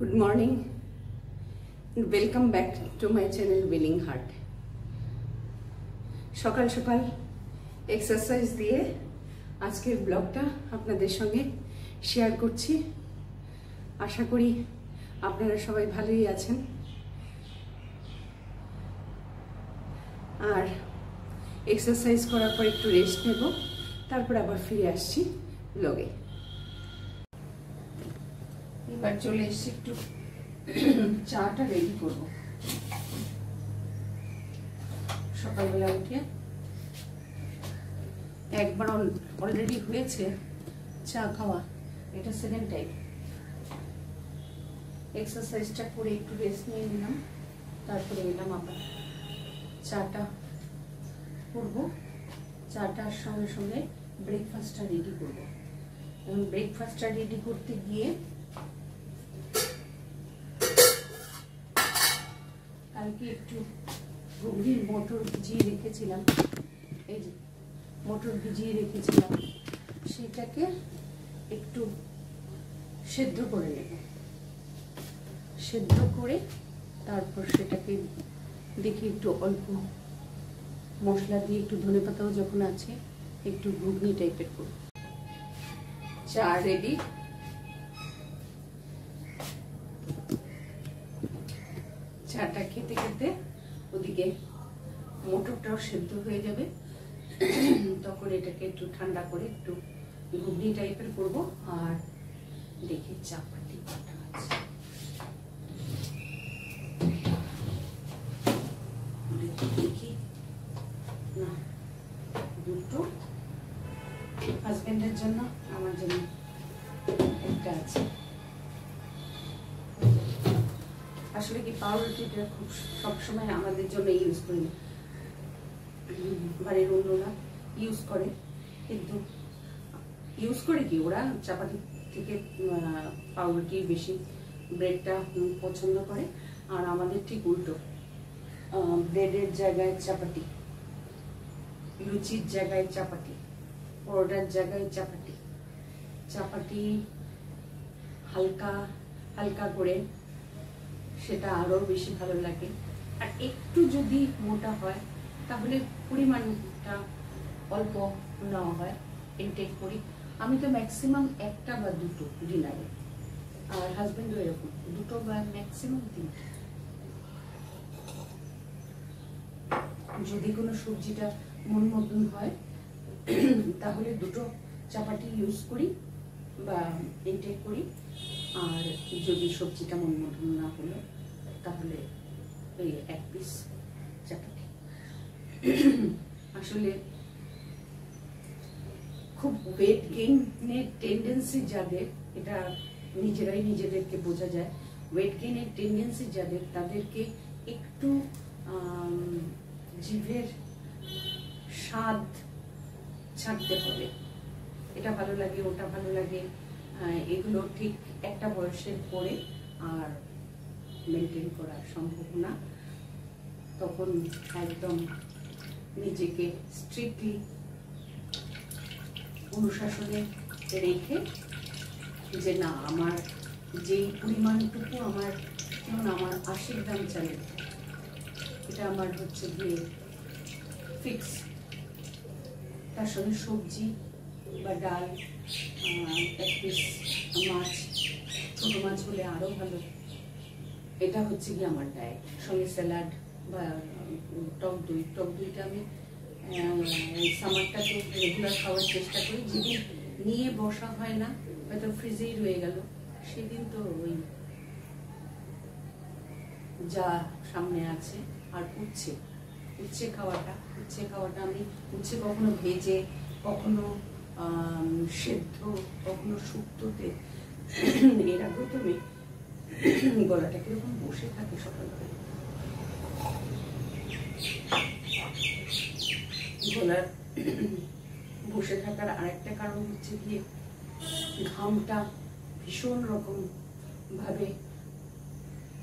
Good morning. Welcome back to my channel Willing Heart. সকাল সকাল exercise দিয়ে আজকের ব্লগটা আপনাদের সঙ্গে শেয়ার করছি। আশা করি আপনারা সবাই ভালোই আছেন। আর এক্সারসাইজ করার পর একটু রেস্ট নেব, তারপর আবার ফিরে আসছি ব্লগে। এবার চলে এসেছি, একটু চাটা রেডি করব। সকালবেলা উঠে একবার অলরেডি হয়েছে চা খাওয়া, এটা সেকেন্ড টাইম। এক্সারসাইজটা করে একটু রেস্ট নিয়ে নিলাম, তারপরে এলাম আবার চাটা করবো। চাটার সঙ্গে সঙ্গে ব্রেকফাস্টটা রেডি করব। এবং ব্রেকফাস্টটা রেডি করতে গিয়ে কালকে একটু গভীর মটর ভিজিয়ে রেখেছিলাম, এই যে মটর ভিজিয়ে রেখেছিলাম, সেটাকে একটু সেদ্ধ করে নেব। সেদ্ধ করে তারপর সেটাকে দেখি একটু অল্প মশলা দিয়ে, একটু ধনেপাতাও যখন আছে, একটু ঘুগনি টাইপের করব। চা রেডি। চাটা খেতে খেতে ওদিকে মটরটাও সেদ্ধ হয়ে যাবে, তখন এটাকে একটু ঠান্ডা করে একটু ঘুগনি টাইপের করব। আর দেখি চাপাতি কটা আছে, দেখি না, দুটো হাজবেন্ডের জন্য, আমার জন্য একটা আছে। আসলে কি পাউরুটিটা খুব সবসময় আমাদের জন্য ইউজ করি না, বাড়ির অন্যরা ইউজ করে, কিন্তু ইউজ করে কি ওরা চাপাতি থেকে পাউরুটি বেশি, ব্রেডটা পছন্দ করে। আর আমাদের ঠিক উল্টো, ব্রেডের জায়গায় চাপাতি, লুচির জায়গায় চাপাতি, পরোটার জায়গায় চাপাতি। চাপাতি হালকা হালকা করে, সেটা আরো বেশি ভালো লাগে। আর একটু যদি মোটা হয় তাহলে পরিমাণটা অল্প নেওয়া হয়, ইনটেক করি। আমি তো ম্যাক্সিমাম একটা বা দুটো ডিনারে, আর হাজবেন্ডও এরকম দুটো বা ম্যাক্সিমাম তিনটে। যদি কোনো সবজিটা মন মতন হয় তাহলে দুটো চাপাতি ইউজ করি বা ইনটেক করি। আর যদি সবজিটা মন মতন না হলো তাহলে এই এক পিস চাপাতি। আসলে খুব ওয়েট গেইনের টেন্ডেন্সি যাদের, এটা নিজেরাই নিজেদেরকে বোঝা যায়, ওয়েট গেইনের টেন্ডেন্সি যাদের, তাদেরকে একটু জিভের স্বাদ ছাড়তে হবে। এটা ভালো লাগে, ওটা ভালো লাগে, এগুলো ঠিক একটা বয়সের পরে আর মেনটেন করা সম্ভব না। তখন একদম নিজেকে স্ট্রিক্টলি অনুশাসনে রেখে, যে না, আমার যেই পরিমাণটুকু আমার, যেমন আমার 80 গ্রাম চালের, এটা আমার হচ্ছে গিয়ে ফিক্স। তার সঙ্গে সবজি বা ডাল, এক পিস মাছ, ছোটো মাছ হলে আরও ভালো। এটা হচ্ছে গিয়ে আমার ডায়েট। সঙ্গে স্যালাড বা টক দই। টক দইটা আমি সামারটাতে রেগুলার খাওয়ার চেষ্টা করি। যেদিন নিয়ে বসা হয় না, হয়তো ফ্রিজেই রয়ে গেল, সেদিন তো ওই যা সামনে আছে। আর উচ্ছে খাওয়াটা আমি উচ্ছে কখনো ভেজে, কখনো সেদ্ধ, কখনো শুক্তোতে, এরা প্রথমে গলাটা কিরকম বসে থাকে সকালবেলা। গলার বসে থাকার আরেকটা কারণ হচ্ছে গিয়ে ঘামটা ভীষণ রকম ভাবে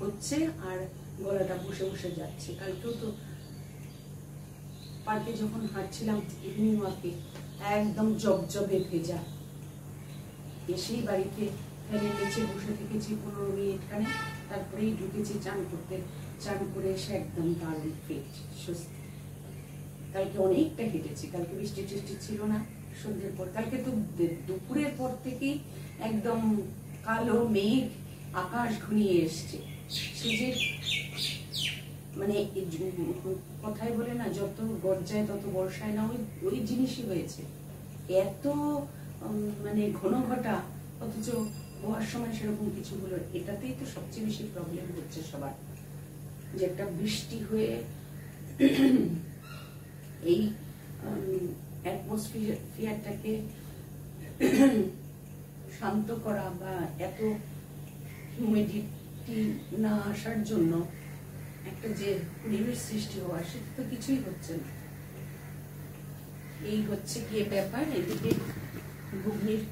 হচ্ছে, আর গলাটা বসে বসে যাচ্ছে। কালকেও তো পার্কে যখন হাঁটছিলাম ইভিনিং ওয়াকে, একদম জবজবে ভেজা, এসেই বাড়িতে ফ্যানের নিচে বসে থেকেছি 15 মিনিট খানে, তারপরেই ঢুকেছি চান করতে। চান করে এসে একদম দারুণ ফিট, সুস্থ। কালকে অনেকটা হেঁটেছি, কালকে বৃষ্টি টিষ্টি ছিল না সন্ধ্যের পর। কালকে তো দুপুরের পর থেকেই একদম কালো মেঘ, আকাশ ঘনিয়ে এসছে। সে যে মানে কথাই বলে না, যত গর্জায় তত বর্ষায় না, ওই জিনিসই হয়েছে। এত মানে ঘন ঘটা, অথচ হওয়ার সময় সেরকম কিছু হলো। এটাতেই তো সবচেয়ে বেশি প্রবলেম হচ্ছে সবার, যে একটা বৃষ্টি হয়ে এই অ্যাটমসফিয়ারটাকে শান্ত করা বা এত হিউমিডিটি না আসার জন্য একটা যে পরিবেশ সৃষ্টি হওয়া, সেটা তো কিছুই হচ্ছে না। এই হচ্ছে গিয়ে ব্যাপার। এদিকে ঘুগনির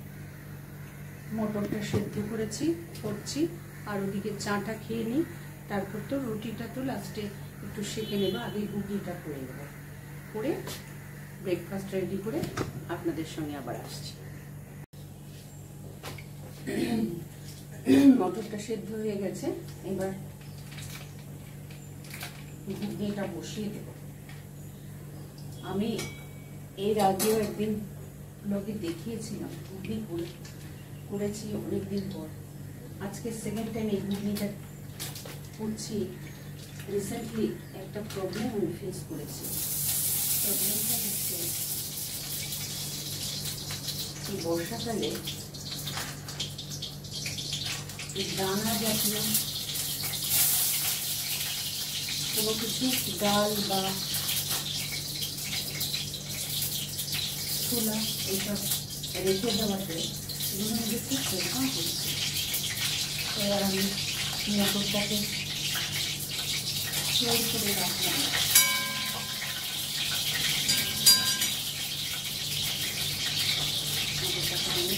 মটরটা সেদ্ধ করছি, আর ওদিকে চাটা খেয়ে নিই। তারপর তো রুটিটা তো লাস্টে একটু সেঁকে নেবো, আগে ঘুগনিটা করে নেবো, করে ব্রেকফাস্ট রেডি করে আপনাদের সঙ্গে আবার আসছি। মটরটা সেদ্ধ হয়ে গেছে, এবার ঘুগনিটা বসিয়ে দেব। আমি এর আগেও একদিন ব্লগে দেখিয়েছিলাম, ঘুগনি করেছি অনেকদিন পর। আজকে সেকেন্ড টাইম এই ঘুগনিটা করছি। রিসেন্টলি একটা প্রবলেম আমি ফেস করেছি। প্রবলেমটা হচ্ছে এই বর্ষাকালে এই দানা জাতীয় কোনো কিছু, ডাল বা ছোলা এইসব রেখে দেওয়াতে এগুলো মধ্যে খুব পোকা হচ্ছে। এবার আমি মটরটাকে স্টোর করে রাখলাম। মটরটাকে আমি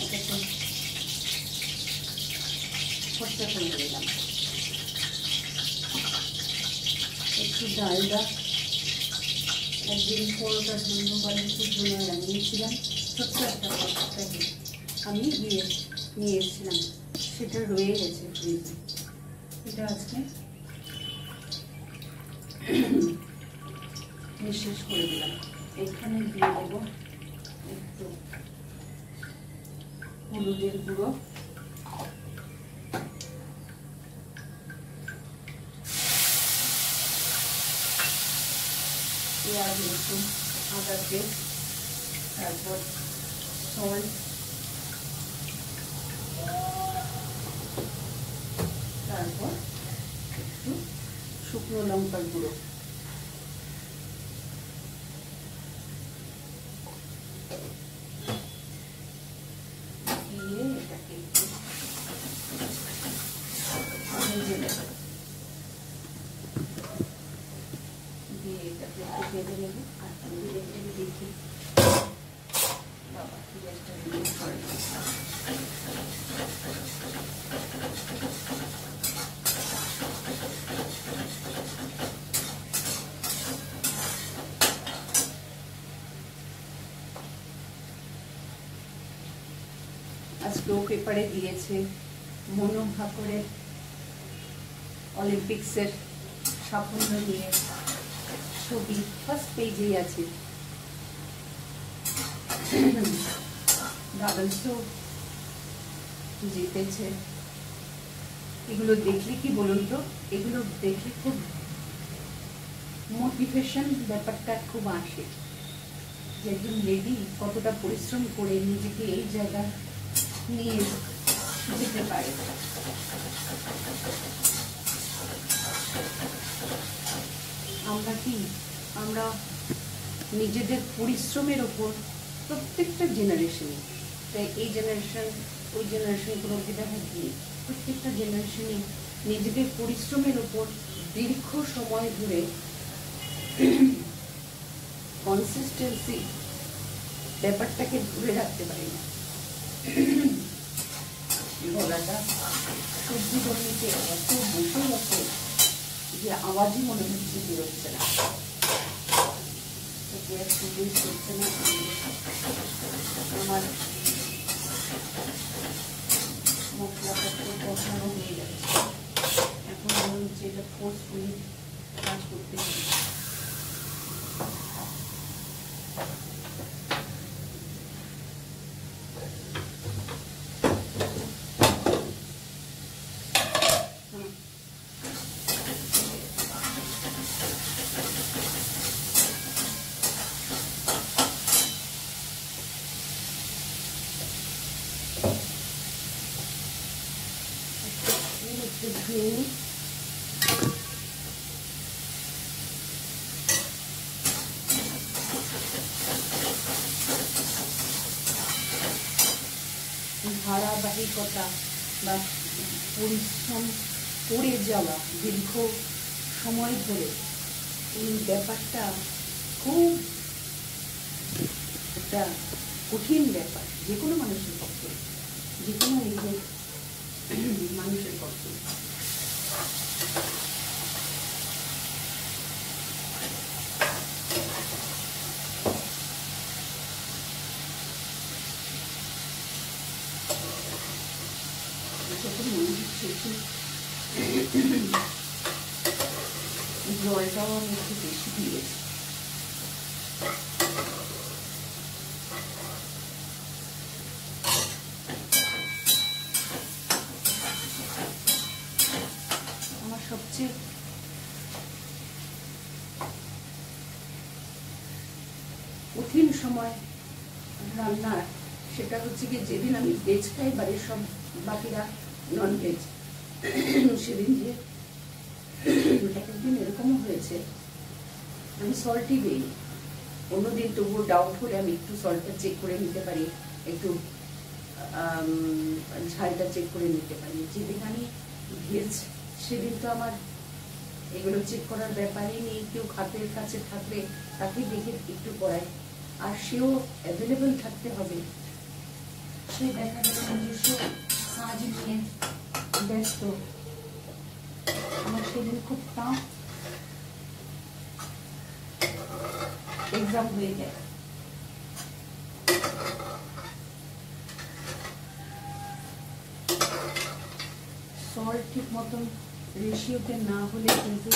এটাকে খরচা করে দিলাম। একটু ডালডা একদিন পরোটার জন্য বা লুচির জন্য রান্নিয়েছিলাম, ছোট্ট একটা প্যাকেট আমি নিয়ে এসেছিলাম, সেটা রয়ে গেছে ফ্রিজে। এটা আজকে নিঃশেষ করে দিলাম। এখানে দিয়ে দেবো একটু হলুদের গুঁড়ো, পেঁয়াজ, রসুন, আদা পেস্ট, তারপর সল্ট, তারপর একটু শুকনো লঙ্কার গুঁড়ো, দিয়ে এটাকে একটু ভেজে নেব। দিয়ে এটাকে একটু ভেজে নেব। আর এটাকে দেখি বাবা কি একটা জিনিস করে। আজকেও পেপারে দিয়েছে মনু ভাকরের অলিম্পিক্সের সাফল্য নিয়ে ছবি, ফার্স্ট পেজেই আছে। ডাবলসও জিতেছে। এগুলো দেখলে কি বলুন তো, এগুলো দেখলে খুব মোটিভেশন ব্যাপারটা খুব আসে, যে একজন লেডি কতটা পরিশ্রম করে নিজেকে এই জায়গা নিয়ে যেতে পারে। আমরা নিজেদের পরিশ্রমের ওপর প্রত্যেকটা জেনারেশনে, তাই এই জেনারেশন ওই জেনারেশন কোনো ভেদাভেদ নেই, প্রত্যেকটা জেনারেশনে নিজেদের পরিশ্রমের ওপর দীর্ঘ সময় ধরে কনসিস্টেন্সি ব্যাপারটাকে ধরে রাখতে পারি না। গলাটা সবজি বলতে এত বসে গেছে যে আওয়াজই মনে হচ্ছে বেরোচ্ছে না, করছে না। আমার ফোর্সফুলি কাজ করতে হবে। ধারাবাহিকতা বা পরিশ্রম করে যাওয়া দীর্ঘ সময় ধরে এই ব্যাপারটা খুব একটা কঠিন ব্যাপার, যে কোনো মানুষের পক্ষে, যে কোনো মানুষের পক্ষে। জলটাও আমি একটু বেশি দিয়েছি। আমার সবচেয়ে কঠিন সময় রান্নার সেটা হচ্ছে কি, যেদিন আমি ভেজ খাই, বাড়ির সব বাকিরা নন ভেজ, সেদিন যে একদিন এরকমও হয়েছে আমি সল্টই দিই। অন্যদিন তবুও ডাউট হলে আমি একটু সল্টটা চেক করে নিতে পারি, একটু ঝালটা চেক করে নিতে পারি। যেদিন আমি ভেজ সেদিন তো আমার এগুলো চেক করার ব্যাপারই নেই। কেউ হাতের কাছে থাকলে তাকে দেখে একটু করাই, আর সেও অ্যাভেলেবল থাকতে হবে। সে দেখা গেল নিজস্ব কাজ নিয়ে ব্যস্ত। আমার সেদিন খুব টাফ এক্সাম হয়ে যায়। সল্ট ঠিক মতন রেশিওতে না হলে কিন্তু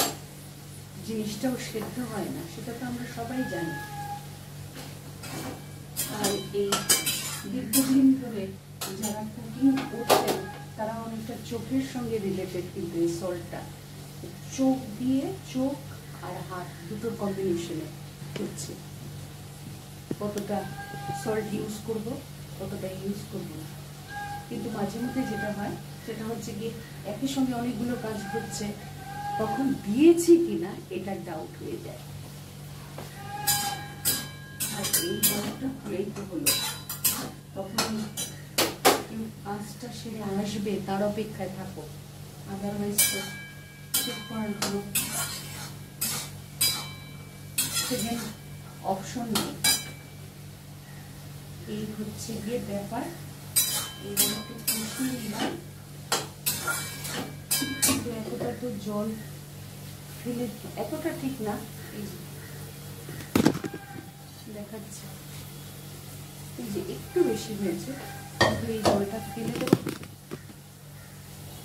জিনিসটাও সেদ্ধ হয় না, সেটা তো আমরা সবাই জানি। আর এই দীর্ঘদিন ধরে যারা কুকিং করছেন তারা অনেকটা চোখের সঙ্গে রিলেটেড, কিন্তু এই সল্টটা চোখ আর হাত দুটোর কম্বিনেশনে হচ্ছে। কতটা সল্ট ইউজ করব, কতটা ইউজ করব না। কিন্তু মাঝে মধ্যে যেটা হয় সেটা হচ্ছে কি, একই সঙ্গে অনেকগুলো কাজ হচ্ছে, তখন দিয়েছি কিনা এটা ডাউট হয়ে যায়। আর এই ডাউটটা হলেই তো হলো, তখন কাজটা সেরে আসবে তার অপেক্ষায় থাকো, আদারওয়াইজ তো চেক করার কোনো সেকেন্ড অপশন নেই। এই হচ্ছে গিয়ে ব্যাপার। এইবার একটু কষিয়ে নিলাম, কিন্তু এতটা তো জল ফেলে, এতটা ঠিক না, এই দেখাচ্ছে এই যে একটু বেশি হয়েছে, কিন্তু এই জলটা ফেলে দেবো।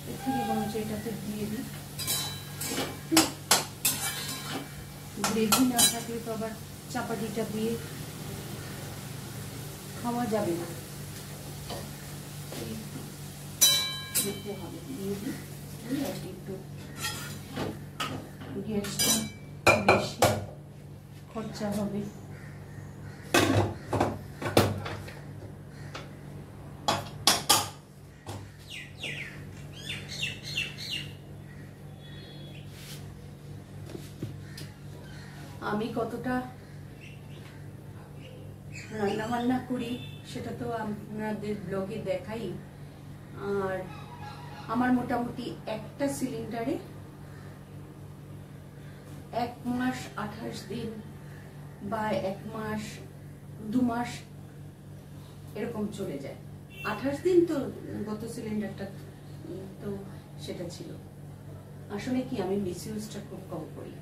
এর থেকে বরঞ্চ এটাতে দিয়ে দিই। গ্রেভি না থাকলে তো আবার চাপাতিটা দিয়ে খাওয়া যাবে না, দিতে হবে। দিয়ে দিই, একটু গ্যাসটা বেশি খরচা হবে। আমি কতটা রান্না বান্না করি সেটা তো আপনাদের ব্লগে দেখাই। আর আমার মোটামুটি একটা সিলিন্ডারে 1 মাস 28 দিন বা 1 মাস 2 মাস এরকম চলে যায়। 28 দিন তো গত সিলিন্ডারটা তো সেটা ছিল। আসলে কি, আমি মিসইউজটা খুব কম করি।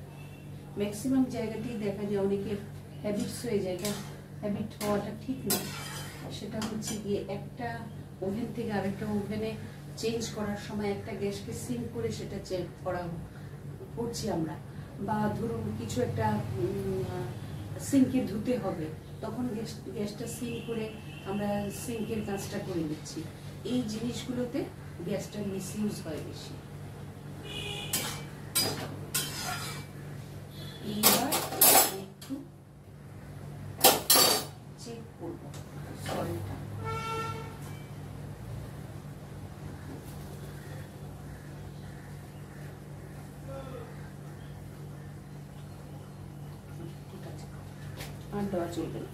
ম্যাক্সিমাম জায়গাতেই দেখা যায় অনেকের হ্যাবিটস হয়ে যায়, এটা হ্যাবিট হওয়াটা ঠিক না। সেটা হচ্ছে গিয়ে একটা ওভেন থেকে আরেকটা ওভেনে চেঞ্জ করার সময় একটা গ্যাসকে সিঙ্ক করে সেটা চেক করা করছি আমরা, বা ধরুন কিছু একটা সিঙ্কে ধুতে হবে, তখন গ্যাসটা সিম করে আমরা সিঙ্কের কাজটা করে নিচ্ছি। এই জিনিসগুলোতে গ্যাসটার মিসইউজ হয় বেশি। এইবার একটু চেক করবো সল্টটা। ঠিক আছে, আর দেওয়া চলবে না।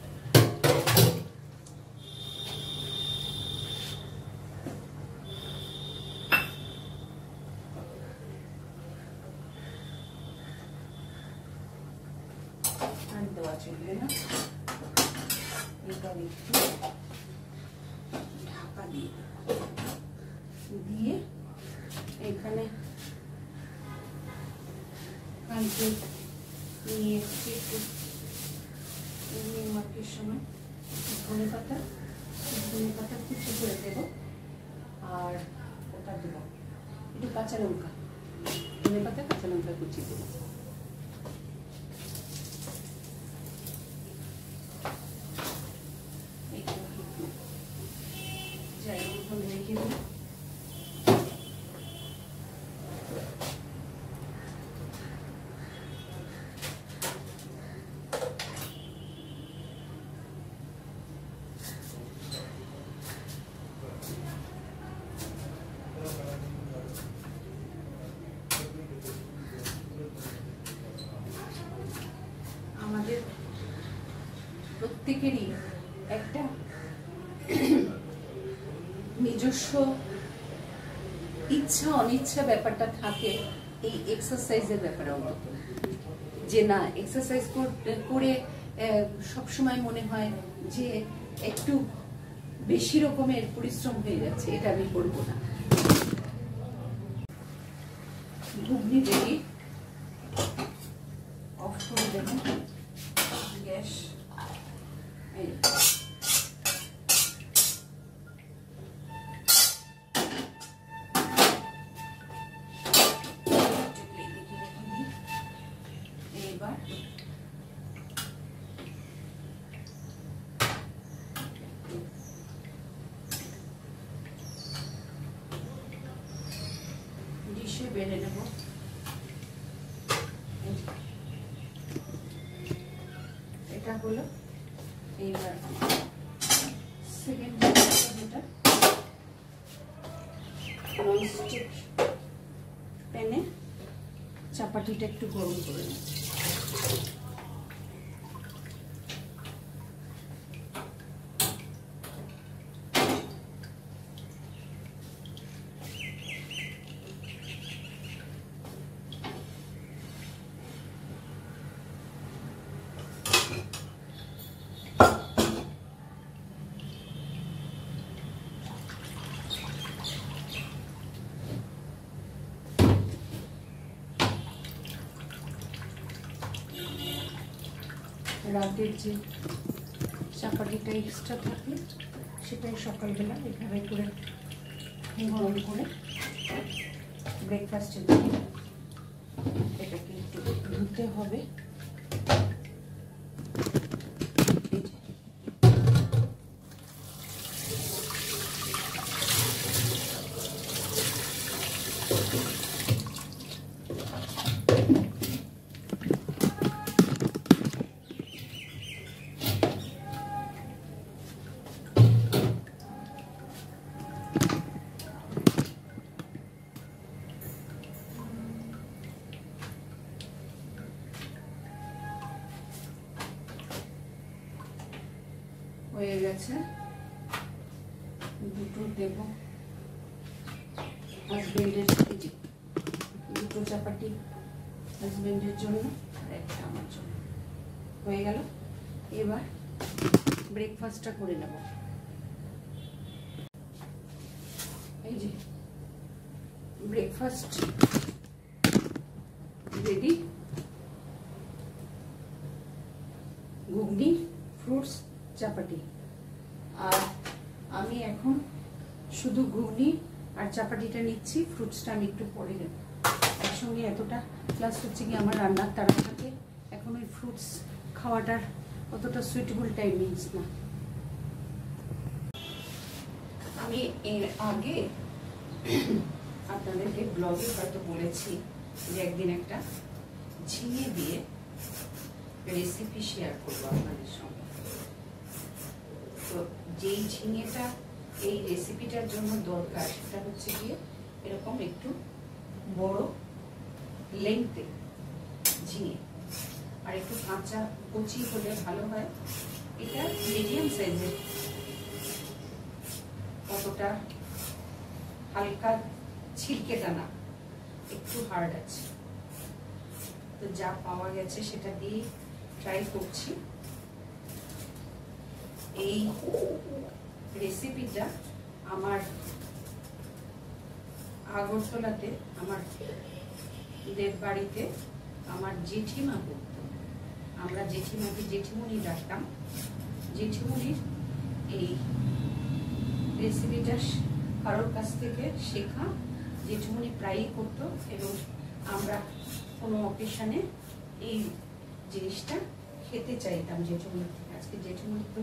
দেওয়া চলবে না, এবার একটু ঢাকা দিয়ে এখানে কালকে নিয়ে এসেছি একটু মার্কের সময় ধনে পাতা কুচি করে দেবো, আর ওটা দেবো একটু কাঁচা লঙ্কা, ধনে পাতা কাঁচা লঙ্কা কুচি দেবো। আমাদের প্রত্যেকেরই একটা নিজস্ব ইচ্ছা অনিচ্ছা ব্যাপারটা থাকে এই এক্সারসাইজের ব্যাপারে, অন্তত যে না এক্সারসাইজ করে সবসময় মনে হয় যে একটু বেশি রকমের পরিশ্রম হয়ে যাচ্ছে, এটা আমি করবো না। ঘুগনি রেডি, অফ করে দেবেন গ্যাস। এবার ডিশে বেড়ে নেব। এটা হলো এইবার সেকেন্ড যেটা ননস্টিক প্যানে চাপাটিটা একটু গরম করে নেব। রাতের যে চাপাটিটা এক্সট্রা থাকলে সেটাই সকালবেলা এভাবে করে গরম করে ব্রেকফাস্টের দিকে এটাকে একটু ধুতে হবে। হয়ে গেছে, দুটো দেব হাজবেন্ডের, দুটো চাপাটি হাজবেন্ডের জন্য আর একটা আমার জন্য। হয়ে গেল, এবার ব্রেকফাস্টটা করে নেব। এই যে ব্রেকফাস্ট রেডি, ঘুগনি, ফ্রুটস, চাপাটি। আর আমি এখন শুধু ঘুগনি আর চাপাটিটা নিচ্ছি, ফ্রুটসটা আমি একটু পরে নেব। একসঙ্গে এতটা, প্লাস হচ্ছে কি আমার রান্নার তারা থাকে, এখন ওই ফ্রুটস খাওয়াটার অতটা সুইটেবল টাইমিংস না। আমি এর আগে আপনাদেরকে ব্লগে হয়তো বলেছি যে একদিন একটা ঝিঙে দিয়ে রেসিপি শেয়ার করবো আপনাদের সঙ্গে। তো যেই ঝিঙেটা এই রেসিপিটার জন্য দরকার সেটা হচ্ছে গিয়ে এরকম একটু বড় লেংথে ঝিঙে, আর একটু কাঁচা কচি হলে ভালো হয়। এটা মিডিয়াম সাইজের, কতটা হালকা ছিলকেটা না, একটু হার্ড আছে। তো যা পাওয়া গেছে সেটা দিয়ে ট্রাই করছি। এই রেসিপিটা আমার আগরতলাতে আমার বাড়িতে আমার জেঠিমা করত। আমরা জেঠিমাকে জেঠিমণি ডাকতাম। জেঠিমণির এই রেসিপিটা কারোর কাছ থেকে শেখা, জেঠিমণি প্রায়ই করতো এবং আমরা কোনো অকেশনে এই জিনিসটা খেতে চাইতাম জেঠিমণি থেকে। আজকে জেঠিমণি তো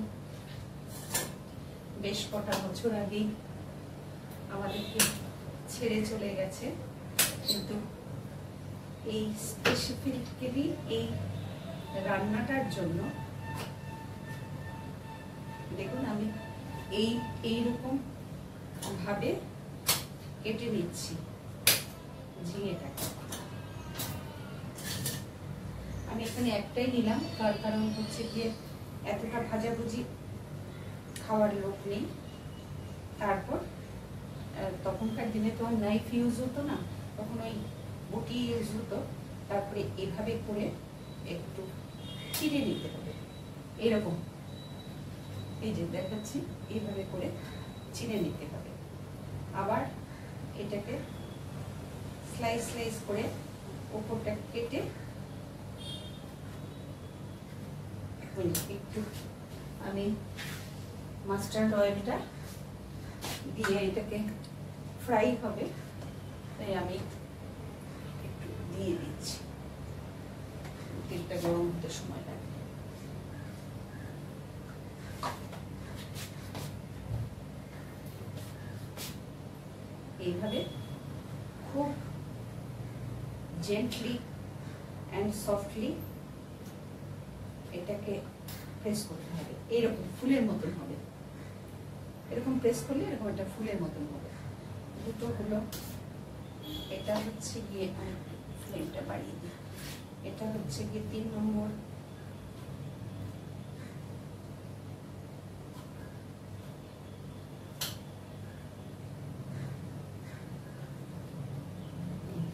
বেশ কটা বছর আগেই আমাদেরকে ছেড়ে চলে গেছে, কিন্তু এই স্পেসিফিক্যালি এই রান্নাটার জন্য দেখুন আমি এইরকম ভাবে কেটে নিচ্ছি ঝিঙেটাকে। আমি এখানে একটাই নিলাম, তার কারণ হচ্ছে গিয়ে এতটা ভাজাভুজি খাওয়ার লোক নেই। তারপর তখনকার দিনে তো নাইফ ইউজ হতো না, তখন ওই বটি ইউজ হতো। তারপরে এভাবে করে একটু চিড়ে নিতে হবে, এরকম এই যে দেখাচ্ছি, এইভাবে করে চিড়ে নিতে হবে। আবার এটাকে স্লাইস স্লাইস করে ওপরটা কেটে একটু আমি মাস্টার্ড অয়েলটা দিয়ে এটাকে ফ্রাই হবে, তাই আমি একটু দিয়ে দিচ্ছি। তেলটা গরম হতে সময় লাগে। এইভাবে খুব জেন্টলি অ্যান্ড সফটলি এটাকে প্রেস করতে হবে। এরকম ফুলের মতন হবে, এরকম প্রেস করলে এরকম একটা ফুলের মতন হবে। দুটো হলো, এটা হচ্ছে গিয়ে আমি ফ্লেমটা বাড়িয়ে দিই। এটা হচ্ছে গিয়ে 3 নম্বর।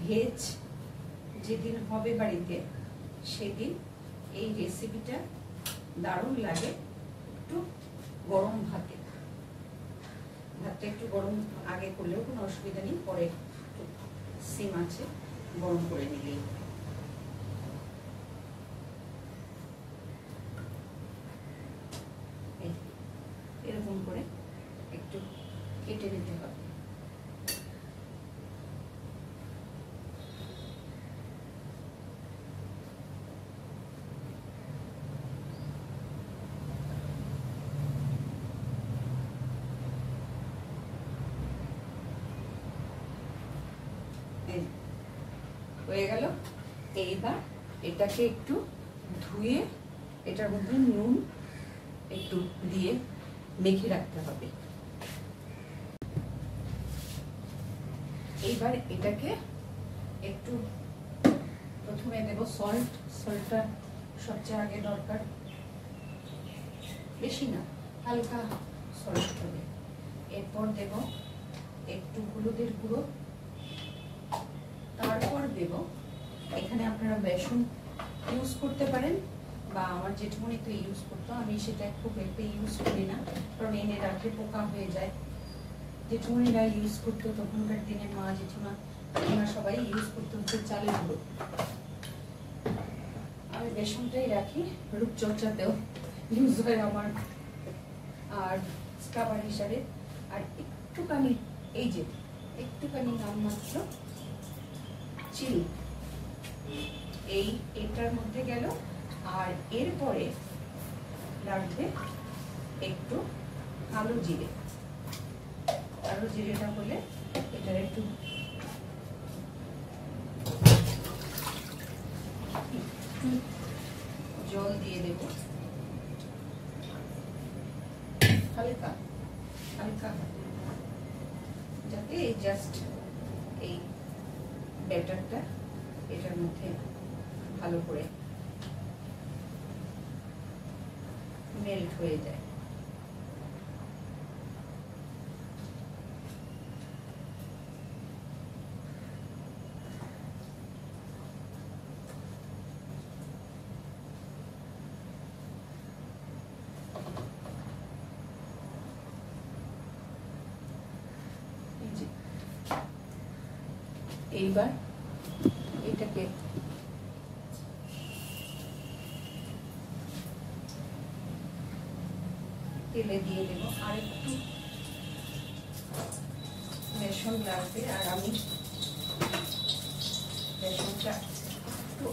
ভেজ যেদিন হবে বাড়িতে সেদিন এই রেসিপিটা দারুণ লাগে। একটু গরম ভাতে, ভাতটা একটু গরম আগে করলেও কোনো অসুবিধা নেই, পরে একটু সিম আছে গরম করে নিলেই। এরকম করে একটু কেটে নিতে হবে। হয়ে গেল। এইবার এটাকে একটু ধুয়ে এটার মধ্যে নুন একটু দিয়ে মেখে রাখতে হবে। এইবার এটাকে একটু প্রথমে দেব সল্ট। সল্টটা সবচেয়ে আগে দরকার, বেশি না, হালকা সল্ট হবে। এরপর দেব একটু হলুদের গুঁড়ো, তারপর দেব এখানে আপনারা বেসন ইউজ করতে পারেন, বা আমার জেঠমণি তো ইউজ করতো, আমি সেটা খুব একটা ইউজ করি না, কারণ এনে রাখলে পোকা হয়ে যায়। জেঠমণিরা ইউজ করতো তখনকার দিনে, মা জেঠিমা সবাই ইউজ করতে হচ্ছে চালের গুঁড়ো। আমি বেসনটাই রাখি, রূপচর্চাতেও ইউজ হয় আমার, আর স্ক্রাবার হিসাবে। আর একটুখানি এই যে একটুখানি নামমাত্র চিনি এটার মধ্যে গেল। আর এরপরে লাগবে একটু কালো জিরে। কালো জিরেটা হলে এটার একটু জল দিয়ে দেব, হালকা হালকা, যাতে জাস্ট এই ব্যাটারটা এটার মধ্যে ভালো করে মেল্ট হয়ে যায়। এইবার এটাকে তেলে দিয়ে দেবো। আর একটু বেসন লাগবে, আর আমি বেসনটা একটু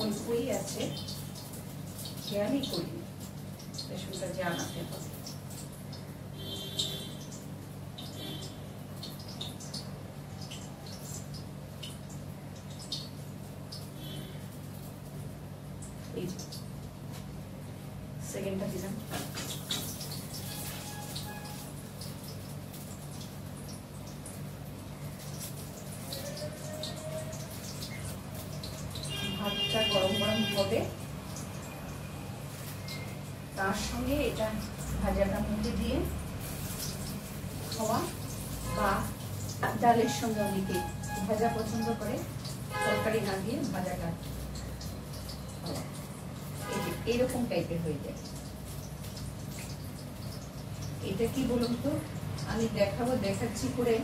অল্পই আছে, খেয়ালই করিনি বেসনটা যে আনাতে হবে। এই সেকেন্ডটা দিলাম। ভাতটা গরম গরম হবে, তার সঙ্গে এটা ভাজাটার মধ্যে দিয়ে খাওয়া, বা ডালের সঙ্গে অনেকে ভাজা পছন্দ করে, তরকারি না দিয়ে ভাজাটা এরকম টাইপের হয়ে যায়। এটা কি বলুন তো, আমি দেখাচ্ছি করে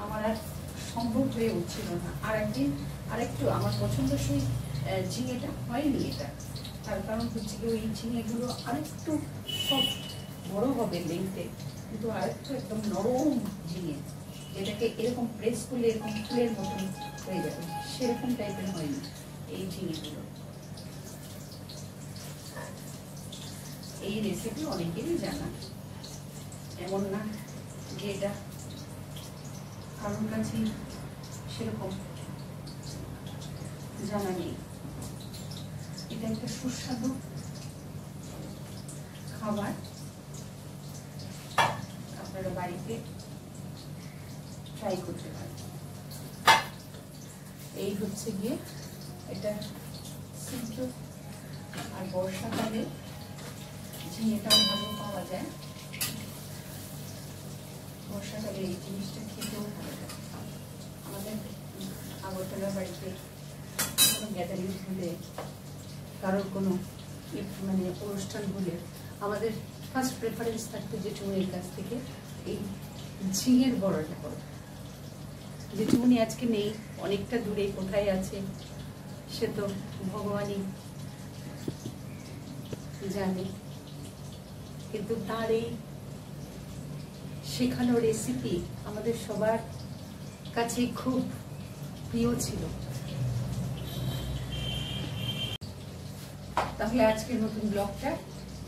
আমার আর সম্ভব হয়ে উঠছিল না। আর একদিন আরেকটু আমার পছন্দসই ঝিঙেটা হয়নি এটা, তার কারণ হচ্ছে কি ওই ঝিঙেগুলো আরেকটু সফট বড় হবে লেংথে, কিন্তু আরেকটু একদম নরম ঝিঙে, যেটাকে এরকম প্রেস করলে এরকম ফুলের মতন হয়ে যাবে, সেরকম টাইপের হয়নি এই ঝিঙেগুলো। এই রেসিপি অনেকেরই জানা, এমন না যে এটা কারোর কাছে সেরকম জানা নেই। এটা একটা সুস্বাদু খাবার, আপনারা বাড়িতে ট্রাই করতে পারেন। এই হচ্ছে গিয়ে এটা সিদ্ধ। আর বর্ষাকালে ঝিঙেটাও ভালো পাওয়া যায়, বর্ষাকালে এই জিনিসটা খেতেও ভালো লাগে। আমাদের আগরতলা বাড়িতে গ্যাদারিং হলে, কারোর কোনো মানে অনুষ্ঠান হলে আমাদের ফার্স্ট প্রেফারেন্স থাকতো জেঠুমনির কাছ থেকে এই ঝিঙের বড়াটা করা। জেঠুমনি আজকে নেই, অনেকটা দূরে কোথায় আছে সে তো ভগবানই জানে, কিন্তু তার এই শেখানো রেসিপি আমাদের সবার কাছে খুব প্রিয় ছিল। তাহলে আজকের নতুন ব্লগটা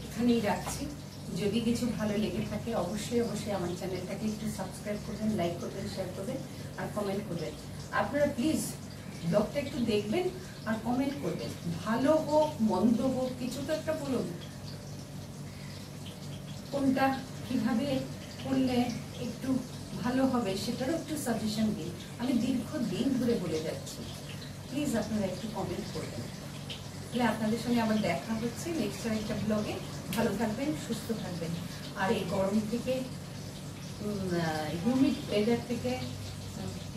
এখানেই রাখছি। যদি কিছু ভালো লেগে থাকে অবশ্যই আমার চ্যানেলটাকে একটু সাবস্ক্রাইব করবেন, লাইক করবেন, শেয়ার করবেন আর কমেন্ট করবেন। আপনারা প্লিজ ব্লগটা একটু দেখবেন আর কমেন্ট করবেন, ভালো হোক মন্দ হোক কিছু তো একটা বলুন, কোনটা কিভাবে করলে একটু ভালো হবে সেটারও একটু সাজেশন দিন। আমি দীর্ঘদিন ধরে বলে যাচ্ছি, প্লিজ আপনারা একটু কমেন্ট করবেন। তাহলে আপনাদের সঙ্গে আবার দেখা হচ্ছে নেক্সট একটা ব্লগে। ভালো থাকবেন, সুস্থ থাকবেন। আর এই গরম থেকে, হিউমিড ওয়েদার থেকে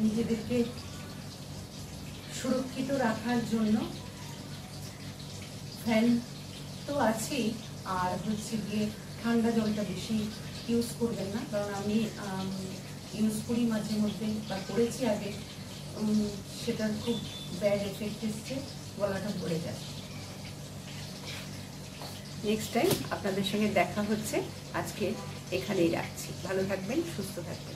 নিজেদেরকে সুরক্ষিত রাখার জন্য ফ্যান তো আছেই, আর হচ্ছে গিয়ে ঠান্ডা জলটা বেশি ইউজ করবেন না, কারণ আমি ইউজ করি মাঝে মধ্যে, বা করেছি আগে, সেটার খুব ব্যাড এফেক্ট এসছে, গলাটা ভরে যায়। নেক্সট টাইম আপনাদের সঙ্গে দেখা হচ্ছে, আজকে এখানেই রাখছি। ভালো থাকবেন, সুস্থ থাকবেন।